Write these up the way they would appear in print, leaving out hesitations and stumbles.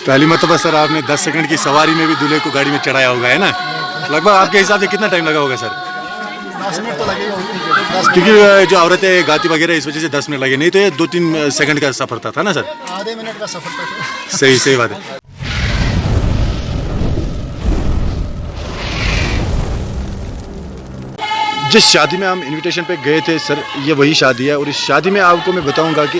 पहली मरतबा सर आपने 10 सेकंड की सवारी में भी दूल्हे को गाड़ी में चढ़ाया होगा, है ना? लगभग आपके हिसाब से कितना टाइम लगा होगा सर? 10 मिनट तो लगे होंगे, क्योंकि जो औरतें गाती वगैरह इस वजह से 10 मिनट लगे, नहीं तो ये 2-3 सेकंड का सफर था ना सर? आधे मिनट का सफर था। सही सही बात है। जिस शादी में हम इनविटेशन पे गए थे सर, ये वही शादी है और इस शादी में आपको मैं बताऊंगा कि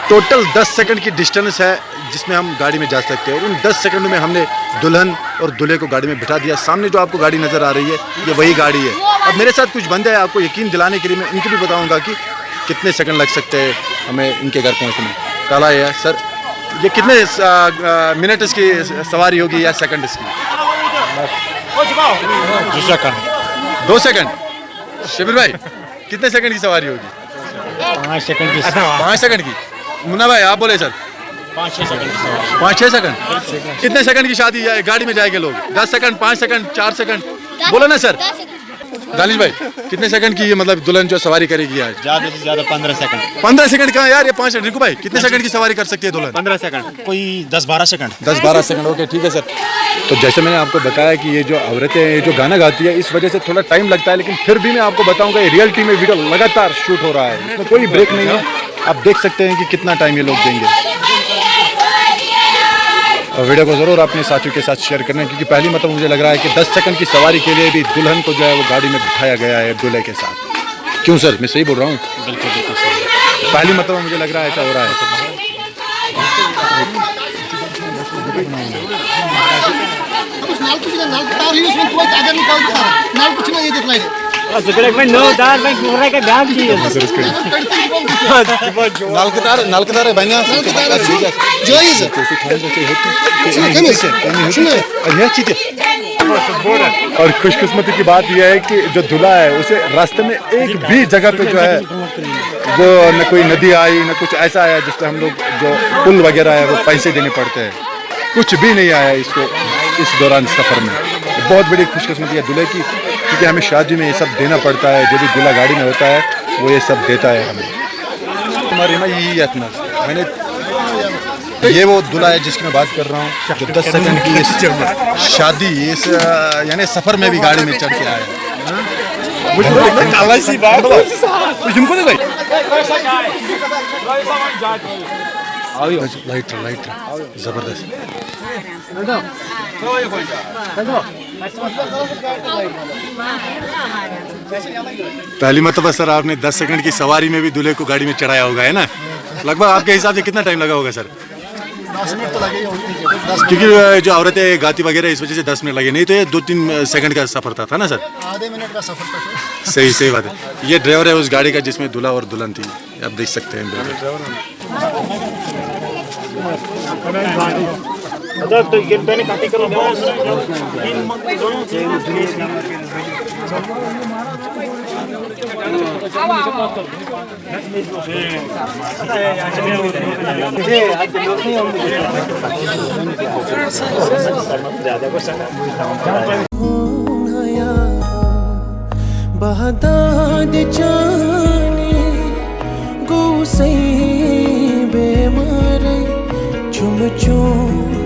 टोटल 10 सेकंड की डिस्टेंस है जिसमें हम गाड़ी में जा सकते हैं और उन 10 सेकंड में हमने दुल्हन और दूल्हे को गाड़ी में बिठा दिया। सामने जो आपको गाड़ी नज़र आ रही है ये वही गाड़ी है। अब मेरे साथ कुछ बंदे हैं, आपको यकीन दिलाने के लिए मैं इनकी भी बताऊँगा कि कितने सेकंड लग सकते हैं हमें इनके घर पहुँचने। काला है सर, ये कितने मिनट इसकी सवारी होगी या सेकंड इसकी? 2 सेकंड। शबीर भाई कितने सेकंड की सवारी होगी? 5 सेकंड की। 5 सेकंड की। मुन्ना भाई आप बोले सर? 5-6 सेकंड की। 5-6 सेकंड। कितने सेकंड की शादी है? गाड़ी में जाएंगे लोग 10 सेकंड, 5 सेकंड, 4 सेकंड, बोलो ना सर। दानिश भाई कितने सेकंड की ये मतलब दुल्हन जो सवारी करेगी आज? ज़्यादा से ज़्यादा 15 सेकंड। 15 सेकंड कहाँ यार, ये 5 सेकंड। रिंकू भाई कितने सेकंड की सवारी कर सकती है दुल्हन? 15 सेकंड, कोई 10-12 सेकंड। 10-12 सेकंड। ओके ठीक है सर। तो जैसे मैंने आपको बताया कि ये जो औरतें ये जो गाना गाती है इस वजह से थोड़ा टाइम लगता है, लेकिन फिर भी मैं आपको बताऊंगा ये रियलिटी में वीडियो लगातार शूट हो रहा है, इसमें कोई ब्रेक नहीं है। आप देख सकते हैं कि कितना टाइम ये लोग देंगे। और वीडियो को ज़रूर अपने साथियों के साथ शेयर करना, क्योंकि पहली मतलब मुझे लग रहा है कि 10 सेकंड की सवारी के लिए भी दुल्हन को जो है वो गाड़ी में बिठाया गया है दूल्हे के साथ। क्यों सर, मैं सही बोल रहा हूँ? बिल्कुल बिल्कुल सही। पहली मतलब मुझे लग रहा है ऐसा हो रहा है। और खुशकिस्मती की बात यह है कि जो दूल्हा है उसे रास्ते में एक भी जगह पे जो है वो न कोई नदी आई न कुछ ऐसा आया जिसपे हम लोग जो पुल वगैरह है वो पैसे देने पड़ते हैं, कुछ भी नहीं आया इसको इस दौरान सफ़र में। बहुत बड़ी खुशकिस्मती है दूल्हे की, क्योंकि हमें शादी में ये सब देना पड़ता है। जो भी दूल्हा गाड़ी में होता है वो ये सब देता है हमें। हमारी ना यही इतना मैंने ये वो दूल्हा है जिसकी मैं बात कर रहा हूँ, जो 10 सेकंड की इस शादी इस यानी सफ़र में भी गाड़ी में चढ़ के आया। लाइट जबरदस्त। पहली मतलब सर आपने 10 सेकंड की सवारी में भी दूल्हे को गाड़ी में चढ़ाया होगा, है ना? लगभग आपके हिसाब से कितना टाइम लगा होगा सर? 10 मिनट तो लगे होंगे, क्योंकि जो औरतें गाती वगैरह इस वजह से 10 मिनट लगे, नहीं तो ये 2-3 सेकंड का सफर था ना सर? आधे मिनट का सफर था। सही सही बात है। ये ड्राइवर है उस गाड़ी का जिसमें दूल्हा और दुल्हन थी, आप देख सकते हैं। बहदाद जानी गो सही बेमार चुम चुम